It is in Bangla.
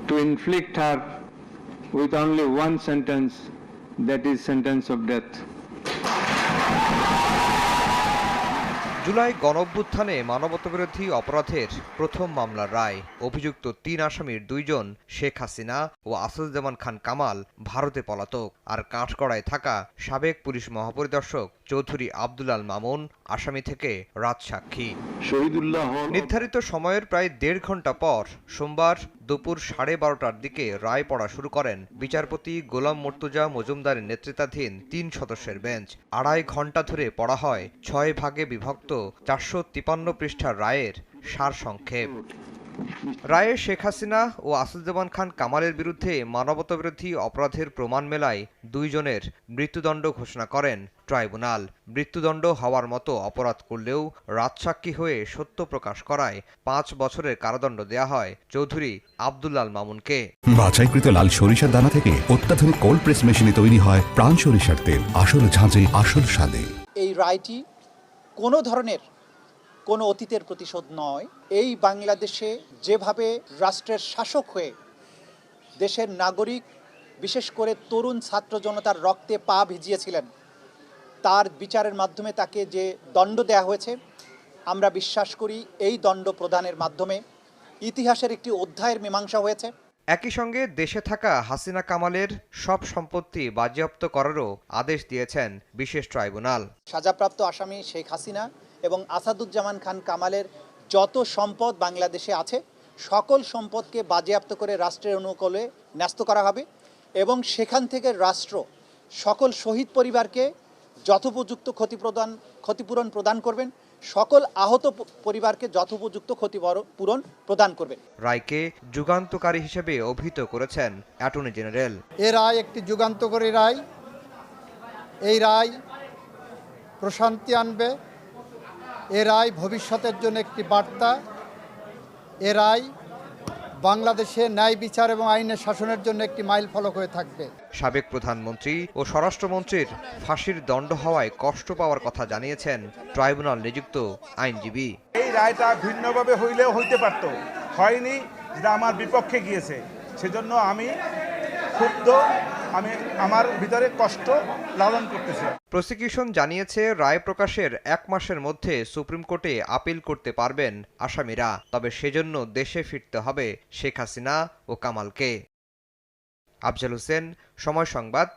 to inflict her with only one sentence, that is sentence of death. July গণঅভ্যুত্থানে মানবতাবিরোধী অপরাধের প্রথম মামলার রায়। অভিযুক্ত ৩ আসামির ২ জন শেখ হাসিনা ও আসাদুজ্জামান খান কামাল ভারতে পলাতক, আর কাঠগড়ায় থাকা সাবেক পুলিশ মহাপরিদর্শক চৌধুরী আব্দুল আল মামুন আসামি থেকে রাজসাক্ষী। নির্ধারিত সময়ের প্রায় ১.৫ ঘণ্টা পর সোমবার দুপুর 12:30টার দিকে রায় পড়া শুরু করেন বিচারপতি গোলাম মুর্তজা মজুমদারের নেতৃত্বাধীন ৩ সদস্যের বেঞ্চ। ২.৫ ঘণ্টা ধরে পড়া হয় ৬ ভাগে বিভক্ত ৪৫৩ পৃষ্ঠার রায়ের সারসংক্ষেপ। রায়ে শেখ হাসিনা ও আসাদুজ্জামান খান কামালের বিরুদ্ধে মানবতাবিরোধী অপরাধের প্রমাণ মেলায় ২ জনের মৃত্যুদণ্ড ঘোষণা করেন ট্রাইব্যুনাল। মৃত্যুদণ্ড হওয়ার মতো অপরাধ করলেও রাজসাক্ষী হয়ে সত্য প্রকাশ করায় ৫ বছরের কারাদণ্ড দেয়া হয় চৌধুরী আব্দুল আল মামুনকে। বাছাইকৃত লাল সরিষার দানা থেকে অত্যাধুনিক কোল্ড প্রেস মেশিনে তৈরি হয় প্রাণ সরিষার তেল, আসল ঝাঁঝে আসল স্বাদে। এই রায়টি কোনো ধরনের কোনো অতীতের প্রতিশোধ নয়। এই বাংলাদেশে যেভাবে রাষ্ট্রের শাসক হয়ে দেশের নাগরিক, বিশেষ করে তরুণ ছাত্র জনতার রক্তে পা ভিজিয়েছিলেন, তার বিচারের মাধ্যমে তাকে যে দণ্ড দেয়া হয়েছে, আমরা বিশ্বাস করি এই দণ্ড প্রদানের মাধ্যমে ইতিহাসের একটি অধ্যায়ের মীমাংসা হয়েছে। একই সঙ্গে দেশে থাকা হাসিনা কামালের সব সম্পত্তি বাজেয়াপ্ত করারও আদেশ দিয়েছেন বিশেষ ট্রাইব্যুনাল। সাজাপ্রাপ্ত আসামি শেখ হাসিনা এবং আসাদুজ্জামান খান কামালের যত সম্পদ বাংলাদেশে আছে সকল সম্পদকে বাজেয়াপ্ত করে রাষ্ট্রের অনুকূলে ন্যস্ত করা হবে এবং সেখান থেকে রাষ্ট্র সকল শহীদ পরিবারকে যথোপযুক্ত ক্ষতিপূরণ প্রদান করবেন, সকল আহত পরিবারকে যথোপযুক্ত ক্ষতিপূরণ প্রদান করবেন। রায়কে যুগান্তকারী হিসেবে অভিহিত করেছেন অ্যাটর্নি জেনারেল। এ রায় একটি যুগান্তকারী রায়। এই রায় প্রশান্তি আনবে। এ রায় ভবিষ্যতের জন্য একটি বার্তা। এ রায় বাংলাদেশে ন্যায় বিচার এবং আইনের শাসনের জন্য একটি মাইল ফলক হয়ে থাকবে। সাবেক প্রধানমন্ত্রী ও স্বরাষ্ট্রমন্ত্রীর ফাঁসির দণ্ড হওয়ায় কষ্ট পাওয়ার কথা জানিয়েছেন ট্রাইব্যুনাল নিযুক্ত আইনজীবী। এই রায়টা ভিন্নভাবে হইলেও হইতে পারত, হয়নি, যেটা আমার বিপক্ষে গিয়েছে। সেজন্য আমি ক্ষুব্ধ, আমি আমার ভিতরে কষ্ট লালন করতেছি। প্রসিকিউশন জানিয়েছে রায় প্রকাশের ১ মাসের মধ্যে সুপ্রিম কোর্টে আপিল করতে পারবেন আসামিরা, তবে সেজন্য দেশে ফিরতে হবে শেখ হাসিনা ও কামালকে। আফজাল হোসেন, সময় সংবাদ,